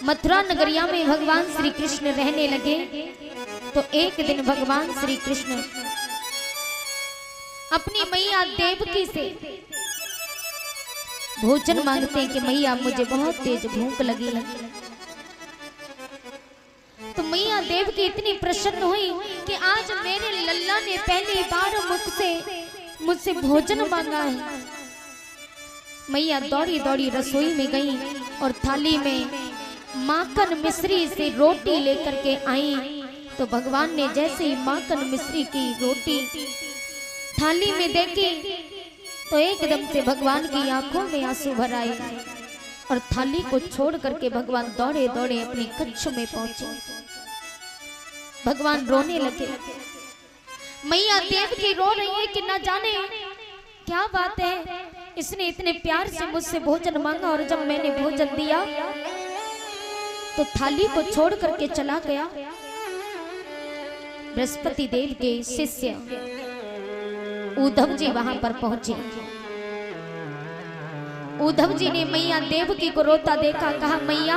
मथुरा नगरिया में भगवान श्री कृष्ण रहने लगे। तो एक दिन भगवान श्री कृष्ण अपनी मैया देवकी से भोजन मांगते हैं कि मैया मुझे बहुत तेज भूख लगी है। तो मैया देवकी इतनी प्रसन्न हुई कि आज मेरे लल्ला ने पहली बार मुझसे भोजन मांगा है। मैया दौड़ी दौड़ी रसोई में गई और थाली में माखन मिश्री से रोटी लेकर के आई। तो भगवान ने जैसे ही माखन मिश्री की रोटी थाली में देखी तो एकदम से भगवान की आंखों में आंसू भर आए और थाली को छोड़ करके भगवान दौड़े दौड़े अपनी कच्छ में पहुंचे। भगवान रोने लगे। मैया देवकी रो रही है कि न जाने क्या बात है, इसने इतने प्यार से मुझसे भोजन मांगा और जब मैंने भोजन दिया तो थाली को छोड़ करके चला गया। बृहस्पति देव के शिष्य उद्धव जी वहां पर पहुंचे। उद्धव जी ने मैया देवकी को रोता देखा, कहा मैया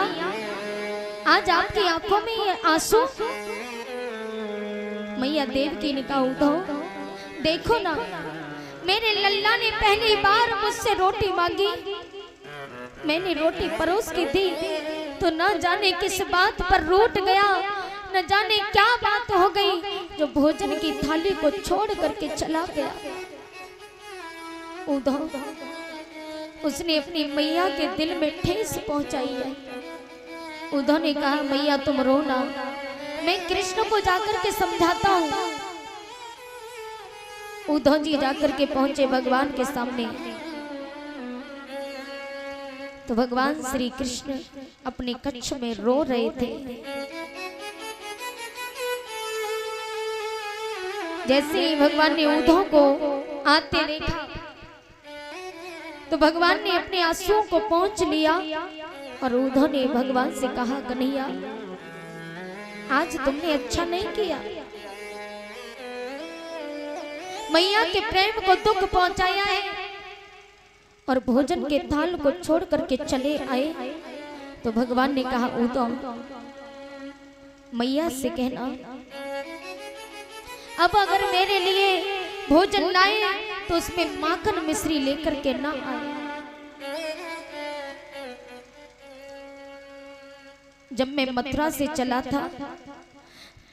आज आपकी आंखों में ये आंसू। मैया देवकी ने कहा उद्धव देखो ना, मेरे लल्ला ने पहली बार मुझसे रोटी मांगी, मैंने रोटी परोस की थी तो न जाने किस बात पर रूठ गया, न जाने क्या बात हो गई जो भोजन की थाली को छोड़ करके चला गया। उद्धव उसने अपनी मैया के दिल में ठेस पहुंचाई है। उद्धव ने कहा मैया तुम रो ना, मैं कृष्ण को जाकर के समझाता हूँ। उद्धव जी जाकर के पहुंचे भगवान के सामने। तो भगवान श्री कृष्ण अपने कच्छ में रो रहे थे। जैसे ही भगवान ने उद्धव को आते देखा तो भगवान ने अपने आंसुओं को पोंछ लिया और उद्धव ने भगवान से कहा कन्हैया आज तुमने अच्छा नहीं किया, मैया के प्रेम को दुख पहुंचाया है और भोजन के थाल को छोड़ करके चले आए। तो भगवान ने कहा उद्धव मैया से कहना अब अगर मेरे लिए भोजन लाए तो उसमें माखन मिश्री लेकर के ना आए। जब मैं मथुरा से चला था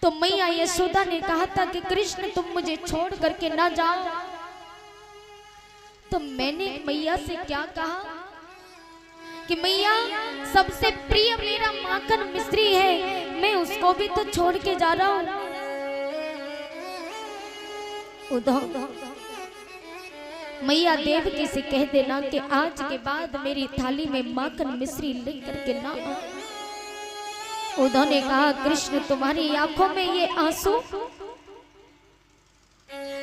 तो मैया यशोदा ने कहा था कि कृष्ण तुम मुझे छोड़ करके ना जाओ। तो मैंने मैया से क्या कहा कि मैया सबसे प्रिय मेरा माखन मिश्री है, मैं उसको भी तो छोड़ के जा रहा हूं। उद्धव मैया देवकी से कह देना कि आज के बाद मेरी थाली में माखन मिश्री लेकर के ना आ। उद्धव ने कहा कृष्ण तुम्हारी आंखों में ये आंसू।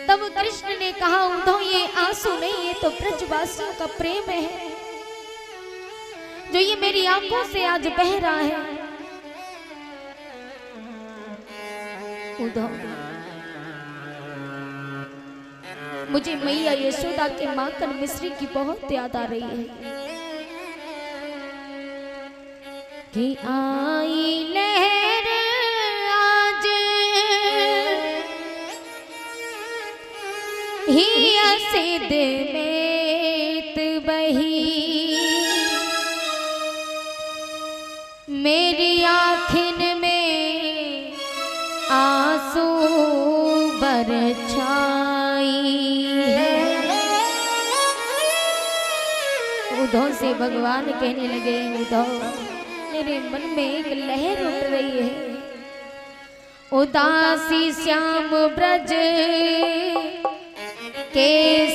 तब कृष्ण ने कहा उद्धव ये आंसू नहीं, ये तो ब्रजवासियों का प्रेम है जो ये मेरी आंखों से आज बह रहा है। उद्धव मुझे मैया यशोदा के माखन मिश्री की बहुत याद आ रही है कि आई लहर आज ही सिद में बही, मेरी आँखिन में आंसू बरछाई है। उद्धव से भगवान कहने लगे उद्धव मेरे मन में एक लहर उठ रही है, उदासी श्याम ब्रज के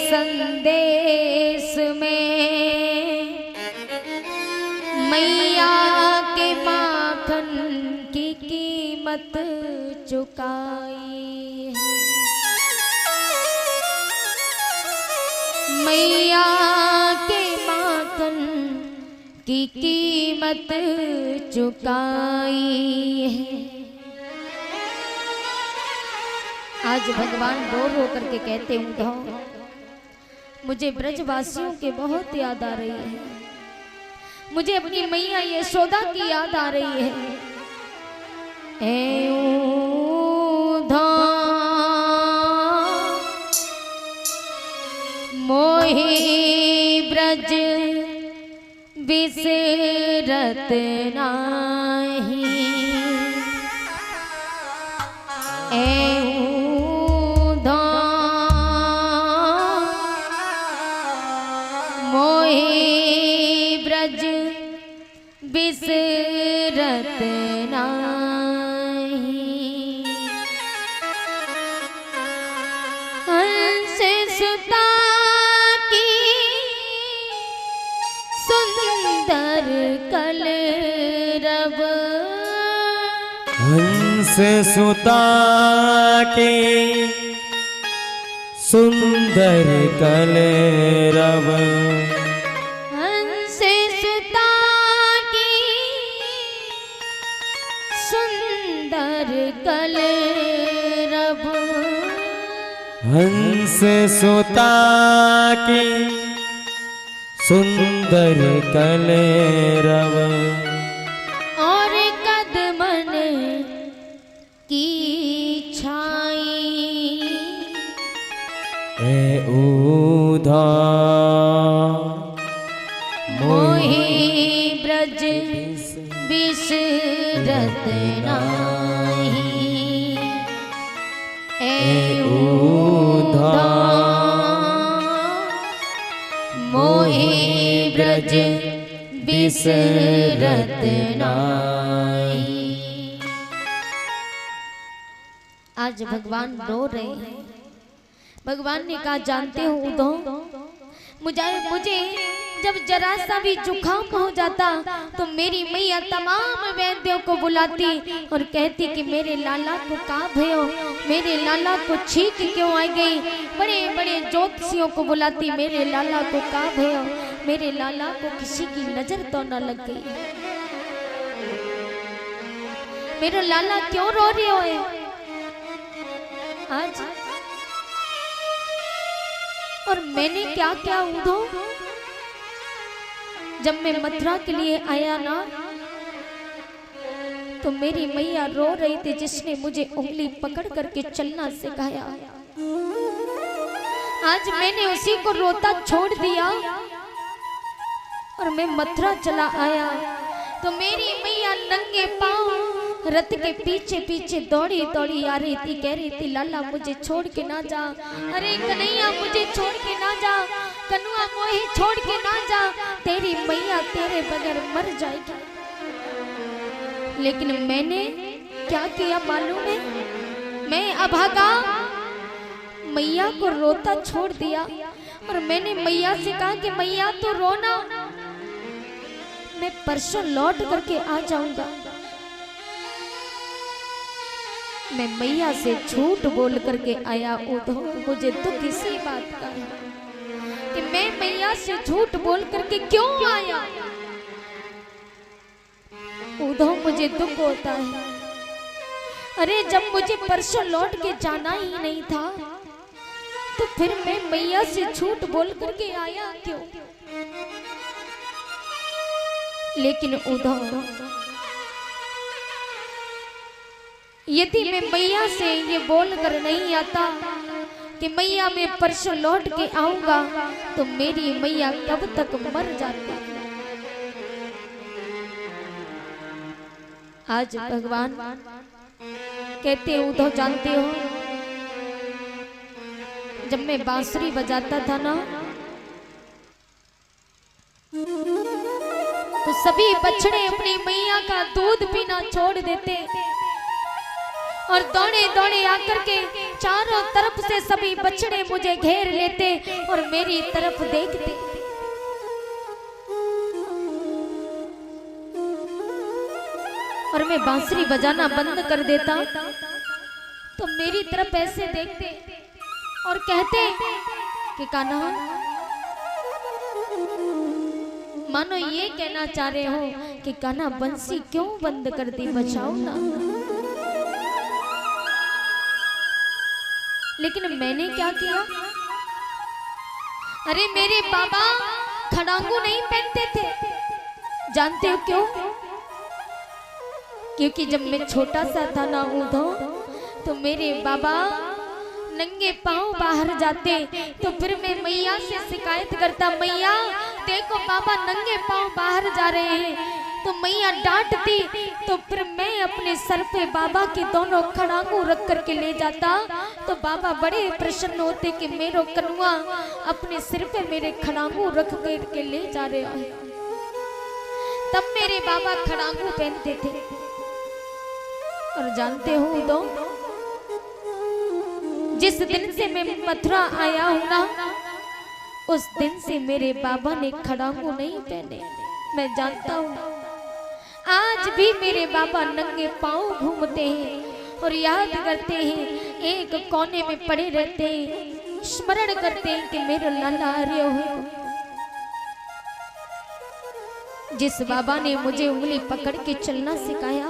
संदेश में मैया के माखन की कीमत चुकाई है। मैया के माखन की कीमत चुकाई है। आज भगवान रो रो करके कहते उद्धव मुझे ब्रजवासियों के बहुत याद आ रही है, मुझे अपनी मैया यशोदा की याद आ रही है। मोहि ब्रज बिसरत नाही, मोहि ब्रज बिसरत नाही। हंस सुता की सुंदर कलरव, हंस सुता के सुंदर कलरव, हंस सुता की सुंदर कलरव, हंस सुता की सुंदर कलरव, और कदमन की छाई, ऊधा मोहि ब्रज बिसरत नाही, ऊधा मोहि ब्रज बिसरत नाही। आज भगवान रो रहे हैं। भगवान ने कहा जानते हो उद्धव, मुझे जब जरा सा भी जुकाम हो जाता तो मेरी मैया तमाम वैद्यों को बुलाती और कहती कि मेरे लाला को कहाँ भयो, मेरे लाला को छींक क्यों आई गई। बड़े बड़े ज्योतिषियों को बुलाती, मेरे लाला को कहाँ भयो, मेरे लाला को किसी की नजर तो न लग गई, मेरा लाला क्यों रो रहे हो आज। और मैंने क्या क्या उद्धव, जब मैं मथुरा के लिए आया ना तो मेरी मैया रो रही थी, जिसने मुझे उंगली पकड़ करके चलना सिखाया। आज मैंने उसी को रोता छोड़ दिया और मैं मथुरा चला आया तो मेरी मैया नंगे पांव रथ के पीछे पीछे दौड़ी दौड़ी आ रही थी, कह रही थी लाला मुझे छोड़ के ना जा, अरे कन्हैया मुझे छोड़ के ना जा, कन्हुआ मोहि छोड़ के ना जा, तेरी मैया तेरे बगैर मर जाएगी। लेकिन मैंने क्या किया मालूम है, मैं अभागा मैया को रोता छोड़ दिया और मैंने मैया से कहा कि मैया तो रोना, मैं परसों लौट करके आ जाऊंगा। मैं मैया से झूठ बोल करके आया उद्धव, मुझे दुख इसी बात का है कि मैं मैया से झूठ बोल करके क्यों आया। उद्धव मुझे दुख होता है, अरे जब मुझे परसों लौट के जाना ही नहीं था तो फिर मैं मैया से झूठ बोल करके आया क्यों। लेकिन उद्धव यदि मैं मैया से ये बोल कर नहीं आता कि मैया मैं परसों लौट के आऊंगा तो मेरी मैया कब तक मर जाती। आज भगवान कहते उद्धव जानते हो, जब मैं बांसुरी बजाता था ना तो सभी बछड़े अपनी मैया का दूध पीना छोड़ देते और दौड़े दौड़े आकर के चारों तरफ से सभी बछड़े मुझे घेर लेते और मेरी तरफ देखते। और मैं बांसुरी बजाना बंद कर देता तो मेरी तरफ ऐसे देखते और कहते कि कान्हा, मानो ये कहना चाह रहे हो कि कान्हा बंसी क्यों बंद कर दी, बचाओ ना। लेकिन मैंने क्या किया, अरे मेरे बाबा खड़ांगू नहीं पहनते थे, जानते हो क्यों? क्योंकि जब मैं छोटा सा था ना उधो, तो मेरे बाबा नंगे पांव बाहर जाते, तो फिर मैं मैया से शिकायत करता, मैया देखो बाबा नंगे पांव बाहर जा रहे हैं। तो मैया डांटती, तो फिर मैं अपने सर पे बाबा के दोनों खड़ांगू रख करके ले जाता, तो बाबा बड़े प्रसन्न होते कि मेरा कनुआ अपने सिर पे मेरे खड़ांगू रख करके ले जा रहे हैं। तब मेरे बाबा खड़ांगू पहनते थे। और जानते हो तो जिस दिन से मैं मथुरा आया हूं ना, उस दिन से मेरे बाबा ने खड़ांगू नहीं पहने। मैं जानता हूं आज भी मेरे बाबा नंगे पांव घूमते हैं और याद करते हैं, एक कोने में पड़े रहते हैं, स्मरण करते हैं कि मेरा लाला आर्य हो। जिस बाबा ने मुझे उंगली पकड़ के चलना सिखाया,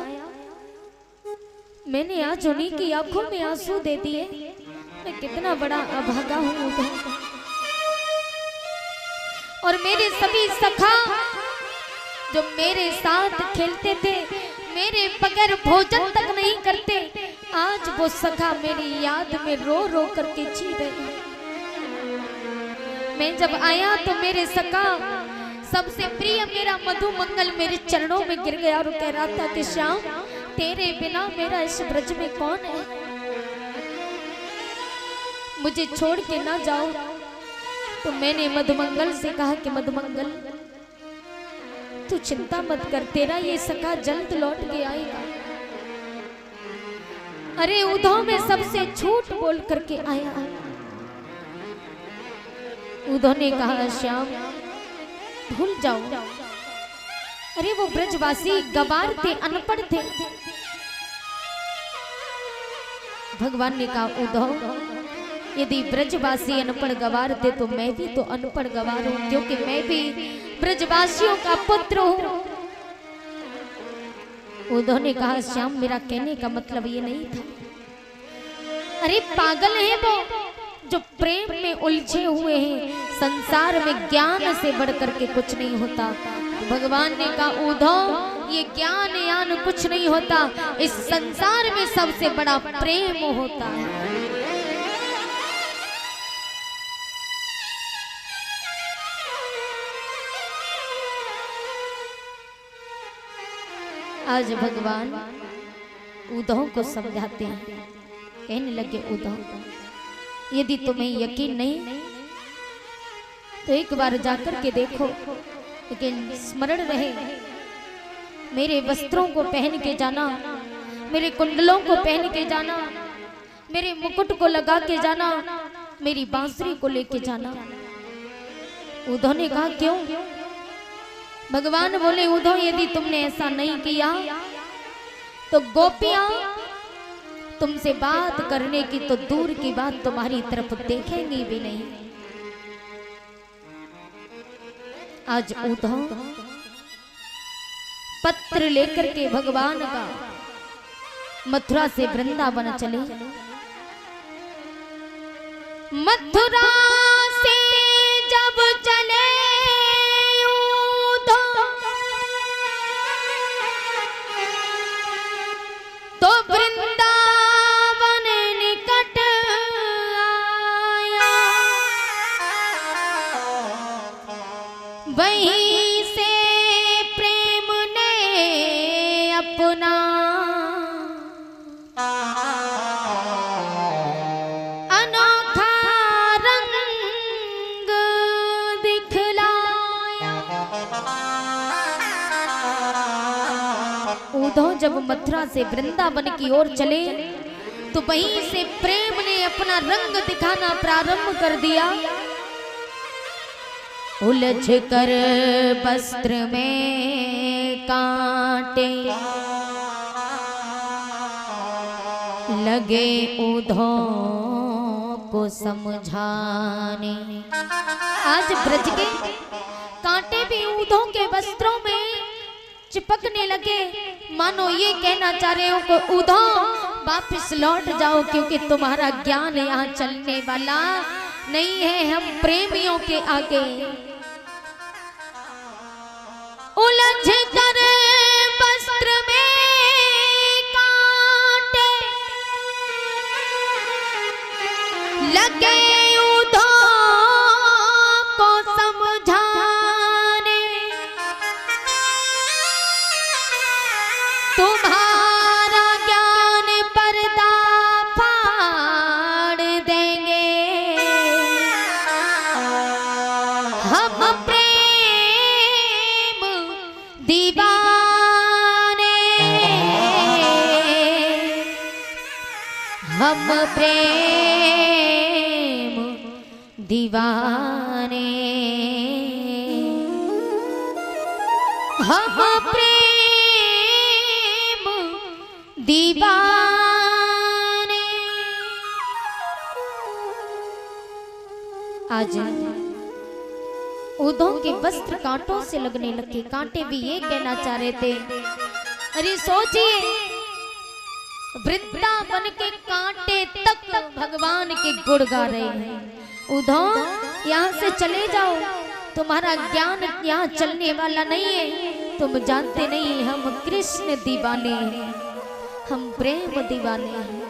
मैंने आज उन्हीं की आंखों में आंसू दे दिए। मैं कितना बड़ा अभागा हूं। और मेरे सभी सखा जो मेरे साथ खेलते थे, मेरे बगैर भोजन तक नहीं करते, आज वो सखा मेरी याद में रो रो करके जी रहे। मैं जब आया तो मेरे सखा सबसे प्रिय मेरा मधुमंगल मेरे चरणों में गिर गया और कह रहा था कि श्याम तेरे बिना मेरा इस ब्रज में कौन है, मुझे छोड़ के ना जाओ। तो मैंने मधुमंगल से कहा कि मधुमंगल तू चिंता मत कर, तेरा ये सखा जल्द लौट के आएगा। अरे उधो में सबसे झूठ बोल करके आया। उधो ने कहा श्याम भूल जाओ, अरे वो ब्रजवासी गवार थे, अनपढ़ थे। भगवान ने कहा उधो यदि ब्रजवासी अनपढ़ गवार थे तो मैं भी तो अनपढ़ गवार हूं, क्योंकि मैं भी ब्रजवासियों का पुत्र हूं। उद्धव ने कहा श्याम मेरा कहने का मतलब ये नहीं था। अरे पागल है वो जो प्रेम में उलझे हुए हैं, संसार में ज्ञान से बढ़कर के कुछ नहीं होता। भगवान ने कहा उद्धव ये ज्ञान यान कुछ नहीं होता, इस संसार में सबसे बड़ा प्रेम होता है। आज भगवान उद्धव को समझाते हैं, कहने लगे उद्धव यदि तुम्हें यकीन नहीं तो एक बार जाकर के देखो, लेकिन स्मरण रहे मेरे वस्त्रों को पहन के जाना, मेरे कुंडलों को पहन के जाना, मेरे मुकुट को लगा के जाना, मेरी बांसुरी को लेके जाना। उद्धव ने कहा क्यों? भगवान बोले उद्धव यदि तुमने ऐसा नहीं किया तो गोपियां तुमसे बात करने की तो दूर की बात तुम्हारी तरफ देखेंगी भी नहीं। आज उद्धव पत्र लेकर के भगवान का मथुरा से वृंदावन चले। मथुरा से जब चले तो वृंदावन निकट आया, वहीं से प्रेम ने अपना अनोखा रंग दिखलाया। उद्धव जब मथुरा से वृंदावन की ओर चले तो वहीं से प्रेम ने अपना रंग दिखाना प्रारंभ कर दिया। उलझ कर वस्त्र में कांटे लगे उद्धव को समझाने। आज ब्रज के कांटे भी उद्धव के वस्त्रों में चिपकने लगे, मानो ये कहना चाह रहे हो कि उद्धव वापस लौट जाओ, क्योंकि तुम्हारा ज्ञान यहाँ चलने वाला नहीं है हम प्रेमियों के आगे। उलझ तुम्हारा ज्ञान पर्दा फाड़ देंगे, हम प्रेम दीवाने, हम प्रेम दीवाने, हम प्रेम दीवाने। आज उदों के वस्त्र कांटों से लगने लगे। कांटे भी ये कहना चाह रहे थे, अरे सोचिए वृंदावन के कांटे तक भगवान के गुण गा रहे हैं। उदों यहाँ से चले जाओ, तुम्हारा ज्ञान यहाँ चलने वाला नहीं है, तुम जानते नहीं हम कृष्ण दीवाने हैं, हम प्रेम दीवाने हैं।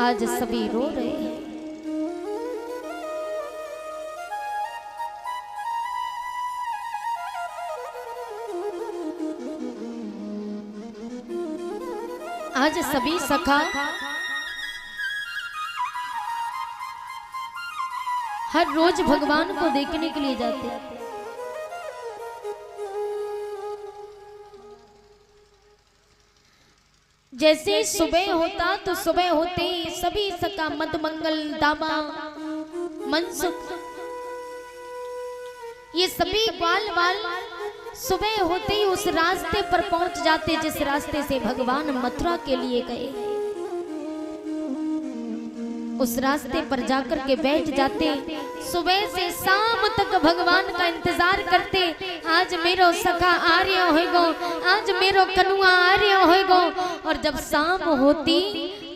आज सभी रो रहे हैं। आज सभी सखा हर रोज भगवान को देखने के लिए जाते हैं। जैसे सुबह होता तो सुबह होते ही सभी सखा मधुमंगल, दामा, मनसुख, ये सभी बाल सुबह होते ही उस रास्ते पर पहुंच जाते जिस रास्ते से भगवान मथुरा के लिए गए। उस रास्ते पर जाकर के बैठ जाते, सुबह से शाम तक भगवान का इंतजार करते। आज मेरो सखा आ रहा होएगो, आज मेरो कनुआ आ रहा होएगो। और जब शाम होती,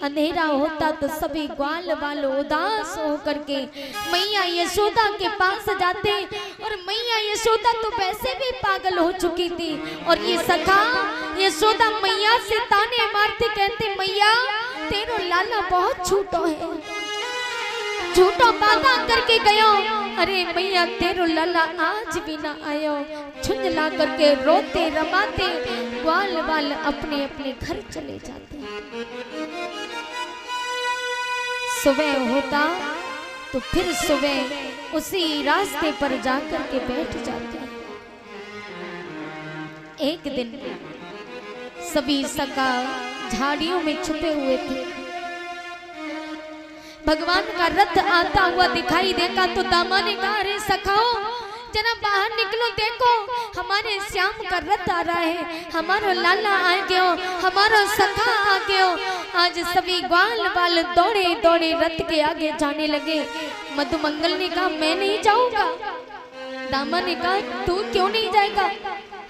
अंधेरा होता तो सभी ग्वाल वाल उदास होकर के मैया यशोदा के पास जाते। और मैया यशोदा तो वैसे भी पागल हो चुकी थी। और ये सखा यशोदा मैया से ताने मारते, कहते मैया तेरो लाला बहुत झूठो है, झूठो वादा करके गयो। अरे मैया तेरो लाला आज भी ना आयो। झुंझला करके रोते रमाते ग्वाल वाल अपने अपने घर चले जाते। सुबह होता तो फिर सुबह उसी रास्ते पर जाकर के बैठ जाते। एक दिन सभी सखा झाड़ियों में छुपे हुए थे। भगवान का रथ आता हुआ दिखाई देगा तो दामा ने कहा, अरे सखाओ जरा बाहर निकलो, देखो हमारे श्याम का रथ आ रहा है, हमारा लाला आ गयो, हमारा सखा आ गयो। आज सभी ग्वाल वाल दौड़े दौड़े रथ के आगे जाने लगे। मधुमंगल ने कहा मैं नहीं जाऊंगा। दामा ने कहा तू क्यों नहीं जाएगा,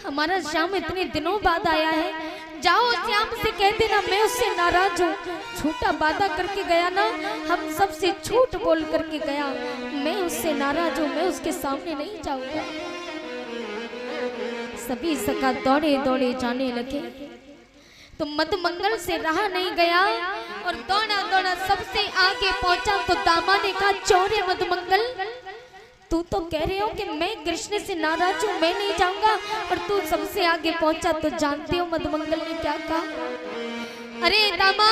हमारा श्याम इतने दिनों बाद आया है, जाओ श्याम से कह देना मैं उससे नाराज हूँ, झूठा वादा करके गया ना, हम सबसे झूठ बोल करके गया, मैं उससे नाराज हूँ, मैं उसके सामने नहीं जाऊंगा। सभी सखा दौड़े दौड़े जाने लगे तो मधुमंगल से रहा नहीं गया और दौड़ा दौड़ा सबसे आगे पहुंचा। तो दामा ने कहा चोरे मधुमंगल, तू तो कह रहे हो कि मैं कृष्ण से नाराज हूँ, मैं नहीं जाऊंगा, और तू सबसे आगे पहुंचा। तो जानते हो मधुमंगल ने क्या कहा, अरे दामा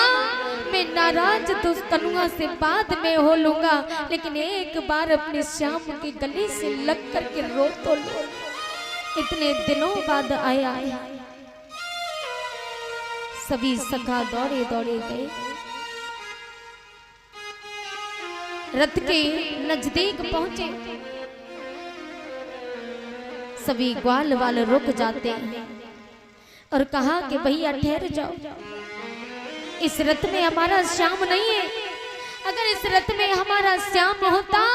मैं नाराज तो कनुआ से बाद में हो लूंगा, लेकिन एक बार अपने श्याम के गले से लग करके रो तो लो, इतने दिनों बाद आया है। सभी सखा दौड़े दौड़े गए, रथ के नजदीक पहुंचे। सभी ग्वाल वाल रुक जाते हैं और कहा कि भैया ठहर जाओ, इस रथ में हमारा श्याम नहीं है, अगर इस रथ में हमारा श्याम होता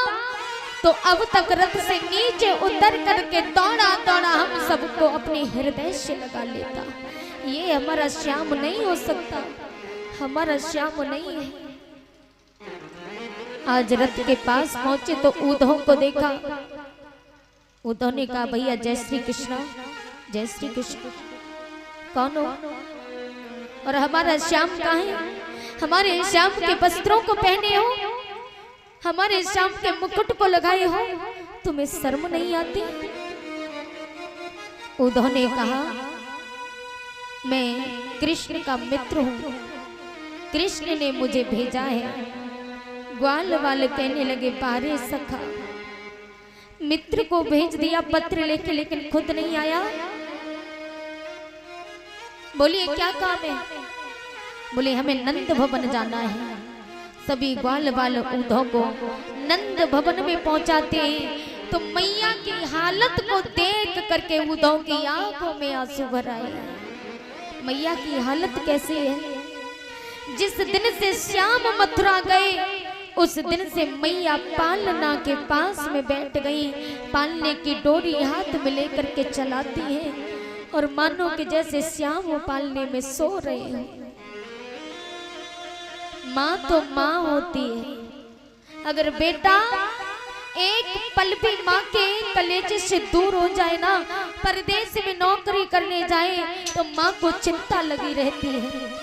तो अब तक रथ से नीचे उतर करके दौड़ा दौड़ा हम सबको अपने हृदय से लगा लेता। ये हमारा श्याम नहीं हो सकता, हमारा श्याम नहीं है। आज रथ के पास पहुंचे तो उद्धव को देखा। उद्धव ने कहा भैया जय श्री कृष्ण, जय श्री कृष्ण। कौन हो और हमारा श्याम कहाँ है, हमारे श्याम के वस्त्रों को पहने हो, हमारे श्याम के मुकुट को लगाए हो, तुम्हें शर्म नहीं आती। उद्धव ने कहा मैं कृष्ण का मित्र हूँ, कृष्ण ने मुझे भेजा है। ग्वाल वाले कहने लगे बारे सखा, मित्र को भेज दिया पत्र लेके, लेकिन खुद नहीं आया। बोलिए क्या काम है? बोले हमें नंद भवन जाना है। सभी ग्वाल वाले उद्धव को नंद भवन में पहुंचाते हैं तो मैया की हालत को देख करके उद्धव की आंखों में आंसू भर आए। मैया की हालत कैसी है? जिस दिन से श्याम मथुरा गए उस दिन से मैया पालना के पास में बैठ गई, पालने की डोरी हाथ में लेकर के चलाती है और मानो कि जैसे श्याम वो पालने में सो रहे हैं। माँ तो माँ होती है, अगर बेटा एक पल भी माँ के कलेजे से दूर हो जाए ना, परदेश में नौकरी करने जाए तो माँ को चिंता लगी रहती है।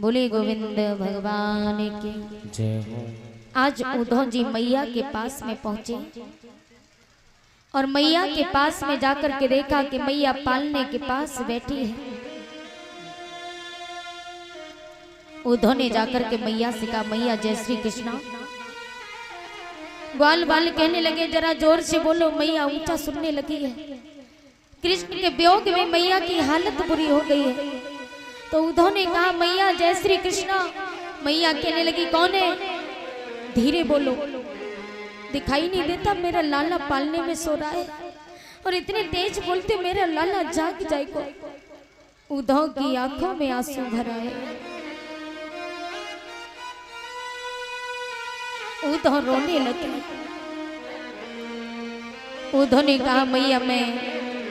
बोले गोविंद भगवान की जय हो। आज उद्धव जी मैया के पास में पहुंचे और मैया के पास में जाकर के देखा कि मैया पालने के पास बैठी है। उद्धव ने जाकर के मैया से कहा, मैया जय श्री कृष्णा। ग्वाल वाले कहने लगे जरा जोर से बोलो, मैया ऊंचा सुनने लगी है। कृष्ण के वियोग में मैया की हालत बुरी हो गई है। तो उद्धव ने कहा मैया जय श्री कृष्णा। मैया कहने लगी कौन है? धीरे बोलो, दिखाई नहीं देता मेरा लाला पालने में सो रहा है, और इतने तेज बोलते मेरा लाला जाग जाएगा। उद्धव की आंखों में आंसू भर आए। उद्धव रोने लगे। उद्धव ने कहा मैया मैं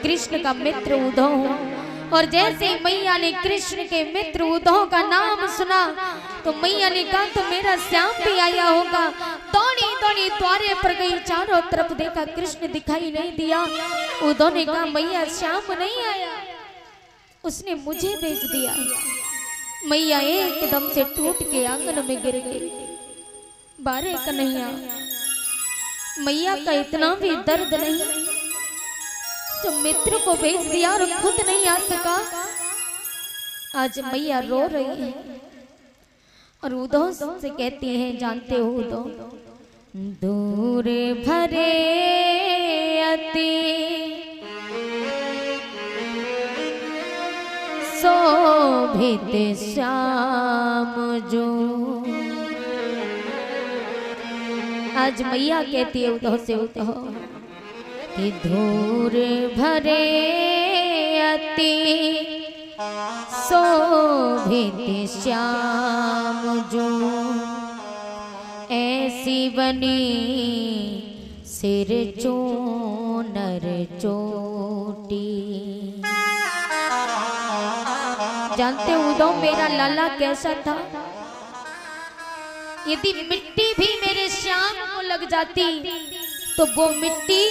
कृष्ण का मित्र उद्धव हूँ, और जैसे मैया ने कृष्ण के मित्र उद्धव का नाम सुना तो मैया ने कहा तो मेरा श्याम भी आया होगा। दौड़ी दौड़ी द्वारे पर गई, चारों तरफ देखा कृष्ण दिखाई नहीं दिया। उद्धव ने कहा मैया श्याम नहीं आया, उसने मुझे भेज दिया। मैया एकदम से टूट के आंगन में गिर गई। बारे कन्हैया, मैया का इतना भी दर्द नहीं जो मित्र को भेज दिया और खुद नहीं आ सका। आज मैया रो रही है और उद्धव से कहती है जानते हो उद्धव, दूर भरे अति शोभित श्याम जो। आज मैया कहती है उद्धव से, उद्धव कि धूर भरे अति शोभित श्याम जो, ऐसी बनी सिर चोनर चोटी। जानते हो उद्धव मेरा लाला कैसा था? यदि मिट्टी भी मेरे श्याम को लग जाती तो वो मिट्टी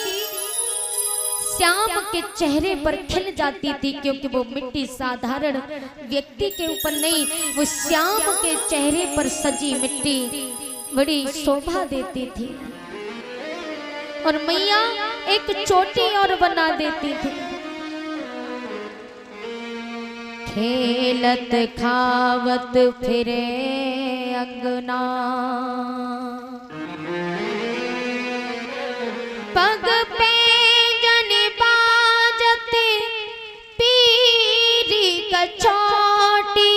श्याम के चेहरे पर खिल जाती थी, क्योंकि वो मिट्टी साधारण व्यक्ति के ऊपर नहीं, वो श्याम के चेहरे पर सजी मिट्टी बड़ी शोभा देती थी। और मैया एक चोटी और बना देती थी। खेलत खावत फिरे अंगना, पग पे कचौटी,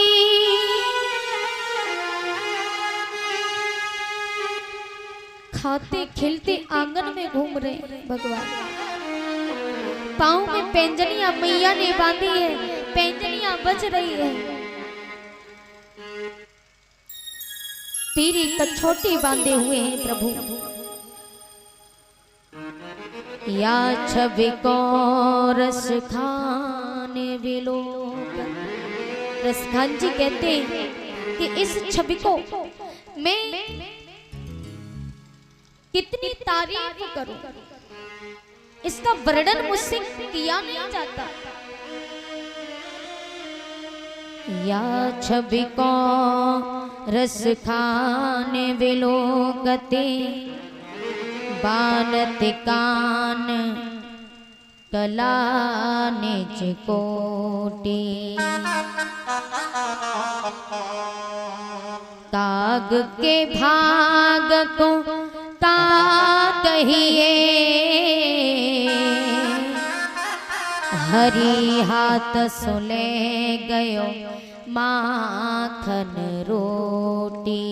खाते खिलते आंगन में घूम रहे भगवान। पाँव में पैंजनियां मैया ने बांधी है, पैंजनियां बज रही है। पीरी कछोटी बांधे हुए हैं प्रभु। या छवि को रस खाने विलो। रसखान जी कहते हैं कि इस छवि को मैं कितनी तारीफ करूं, इसका वर्णन मुझसे किया नहीं जाता। या छवि को रस खाने विलोकते, बानत कान कला निज कोटि काग के भाग को का कहिए हरि हाथ सुले गयो माखन रोटी।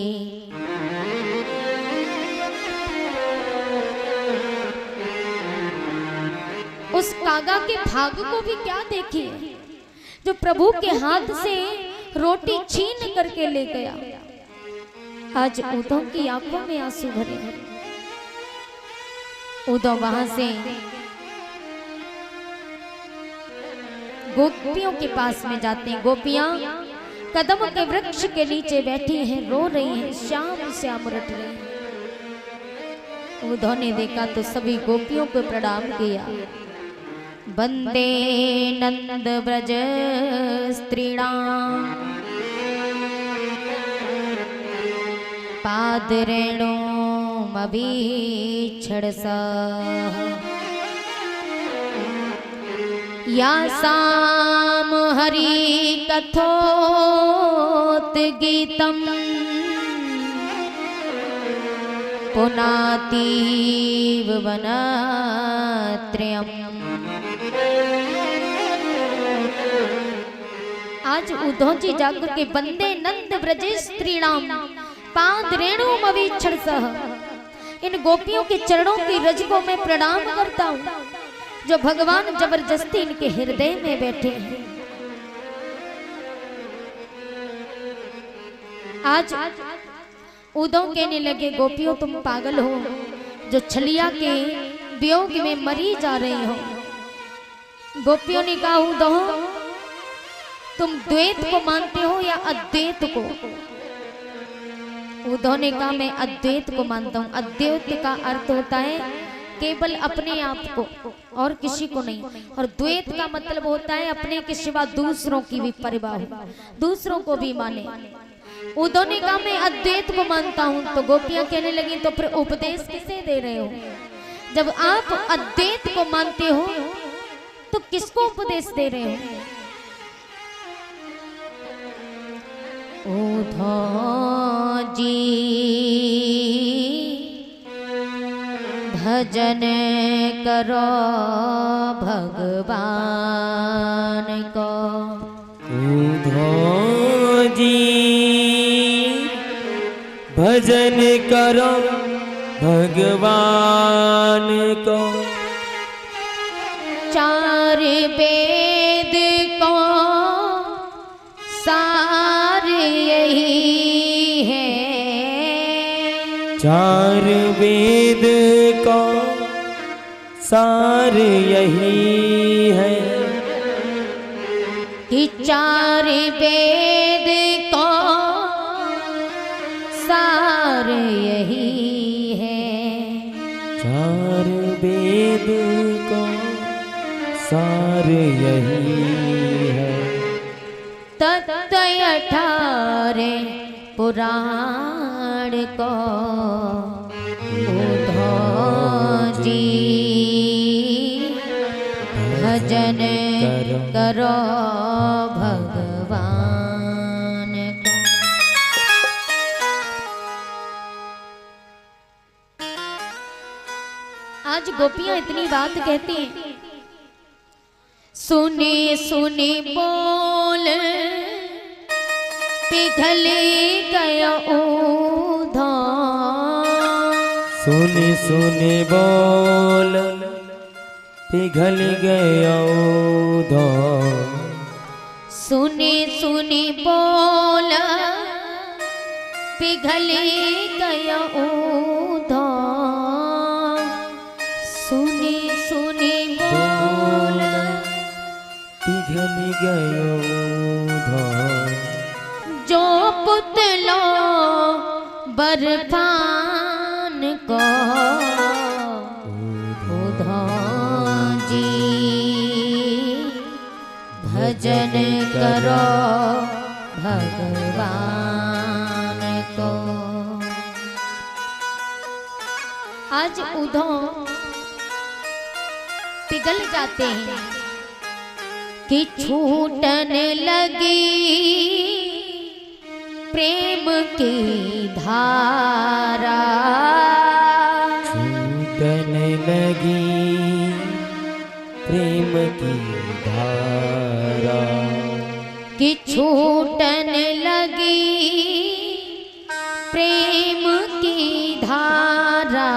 उस कागा के भाग को भी क्या देखिए जो प्रभु के हाथ से रोटी छीन करके ले गया। आज उद्धव की आंखों में आंसू भरे। उद्धव वहां से गोपियों के पास में जाते हैं। गोपियां कदम के वृक्ष के नीचे बैठी हैं, रो रही हैं, श्याम श्याम रट रही हैं। उद्धव ने देखा तो सभी गोपियों को प्रणाम किया। वंदे नंद ब्रज स्त्रीणाम पाद रेणु मभीक्षण सह या साम हरि कथोत गीतम पुनातीव वनत्रयम्। आज उद्धव जी जाकर के वंदे नंद ब्रजे स्त्रीणाम पाद रेणु मवीक्षण सह, इन गोपियों के चरणों की रज को मैं प्रणाम करता हूँ जो भगवान जबरदस्ती इनके हृदय में बैठे हैं। आज उद्धव कहने लगे गोपियों तुम पागल हो जो छलिया के वियोग में मरी जा रही हो। गोपियों ने कहा उद्धव तुम द्वैत को मानते हो या अद्वैत को? उद्धव ने कहा मैं अद्वैत को मानता हूँ। अद्वैत का अर्थ होता है केवल अपने आप को और किसी को नहीं, और द्वैत का मतलब होता है अपने के सिवा दूसरों की भी परवाह, दूसरों को भी माने। उद्धव ने कहा मैं अद्वैत को मानता हूँ। तो गोपियां कहने लगी तो फिर उपदेश किसे दे रहे हो? जब आप अद्वैत को मानते हो तो किसको उपदेश दे रहे हो? उद्धव जी भजन करो भगवान को। उद्धव जी भजन करो भगवान को। चार वेद को सार यही है, चार वेद को सार यही है कि चार वेद को सार यही है। चार वेद को सार यही है। तत्तय 18 पुराण को उद्धव जी भजन करो भगवान को। आज गोपियां इतनी बात कहती हैं, सुने सुने बोल पिघल गया उद्धव। सुने सुने बोल पिघल गया उद्धव। सुने सुने बोल पिघल गया उद्धव। सुने सुने बोल पिघल गया उद्धव। जो पुतलो बर्फान को उद्धव जी भजन करो भगवान को। आज उद्धव पिघल जाते हैं कि छूटने लगी प्रेम की धारा, छूटने लगी प्रेम की धारा, कि छूटने लगी प्रेम की धारा,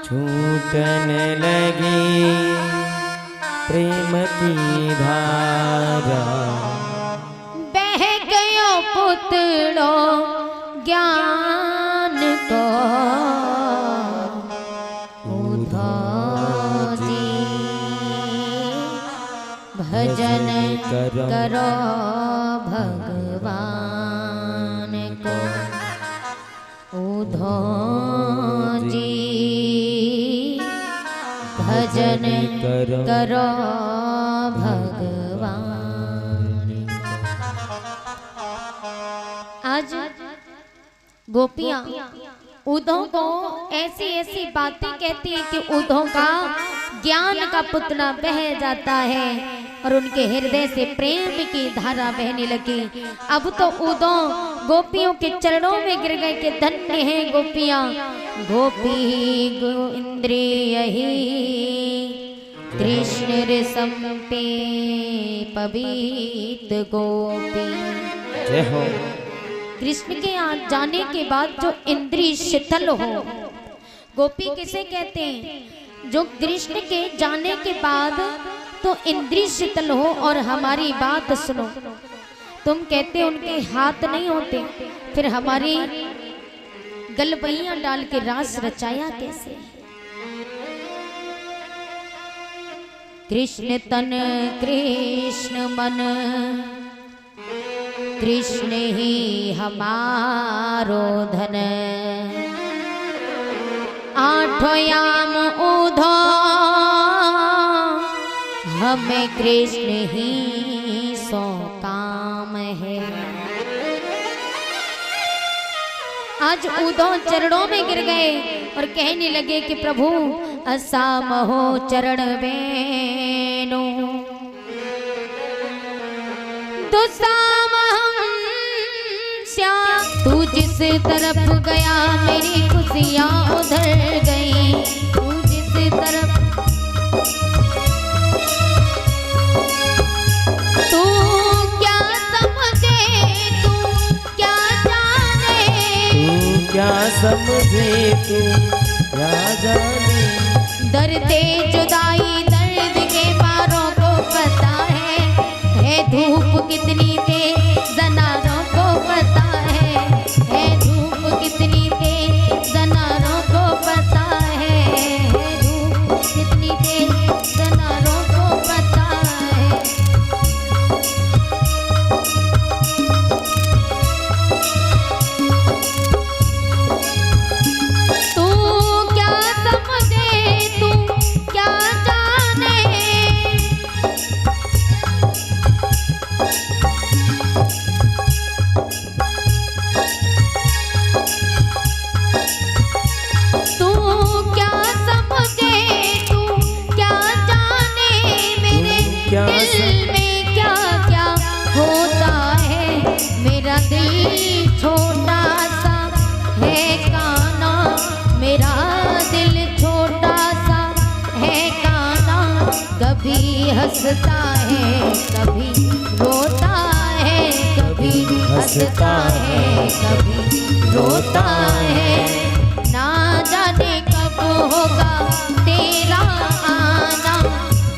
छूटने लगी प्रेम की धारा, बह गयो पुतलो ज्ञान को उधो जी, भजन करो भगवान को उधो जी, भजन करो भगवान। आज गोपियां उद्धव को ऐसी ऐसी बातें कहती है कि उद्धव का ज्ञान का पुतला बह जाता है और उनके हृदय से प्रेम की धारा बहने लगी। अब तो उद्धव गोपियों के चरणों में गिर गए कि धन्य है गोपियां, गोपी गो इंद्रिय कृष्ण संपे पवित्र गोपी। जय हो। कृष्ण के यहाँ जाने के बाद जो इंद्रिय शिथिल हो, गोपी किसे कहते हैं? जो कृष्ण के जाने के बाद तो इंद्रिय शिथिल हो और हमारी बात सुनो। तुम कहते उनके हाथ नहीं होते, फिर हमारी गलबैयां डाल के रास रचाया कैसे? कृष्ण तन कृष्ण मन, कृष्ण ही हमारो धन, आठों याम उधो हमें कृष्ण ही सो काम है। आज उद्धव चरणों में गिर गए और कहने लगे कि प्रभु असाम हो चरण बेनो, तो साम हम श्याम, तू जिस तरफ गया मेरी खुशियाँ उधर गई, तू जिस तरफ तू क्या समझे, तू क्या जाने, तू क्या समझे, तू क्या जाने, दर्द जुदाई दर्द के पारों को पता है धूप कितनी तेज जनारों को पता है धूप कितनी तेज जनारों को पता है धूप कितनी तेज जनारों को पता है। तू क्या समझे, तू क्या जाने, तू क्या समझे, तू क्या जाने, मेरे दिल में क्या क्या होता है, मेरा दिल छोटा सा है काना, मेरा दिल छोटा सा है काना, कभी हंसता है कभी रोता है, कभी हंसता है कभी रोता है, ना जाने कब होगा तेरा आना,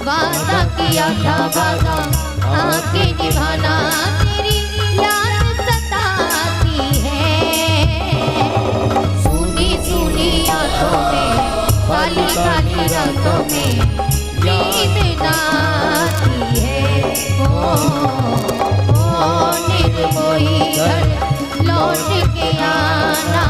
वादा किया था वादा आके निभाना, तेरी याद सताती है, सुनी सुनी आंखों में काली काली रातों में नींद ना आती है, ओ निर्मोही घर लौट के आना।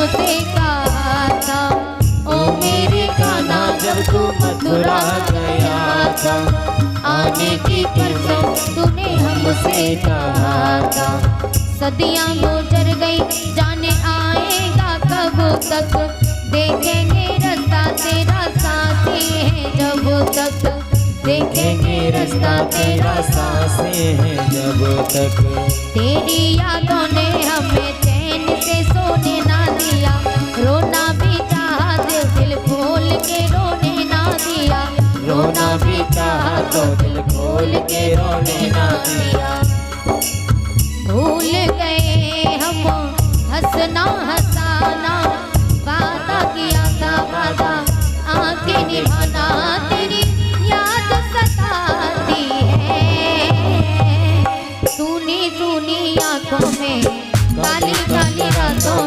हमसे कहा था, ओ मेरे कान्हा जब तू मथुरा गया था, आने की परसों तूने हमसे कहा था। सदियां गुजर गई जाने आएगा कब तक, देखेंगे रास्ता तेरा साथी है जब तक, देखेंगे रास्ता तेरा सांसें हैं जब तक। तेरी यादों ने हमें चैन से सोने ना दिया, रोना भी चाहा दिल खोल के रोने ना दिया, रोना भी चाहा तो दिल खोल के रोने ना दिया। भूल गए हम हंसना हंसाना, वादा किया था वादा आंखें निभाना, तेरी याद सताती है। सुनी सुनी आंखों में, काली काली रातों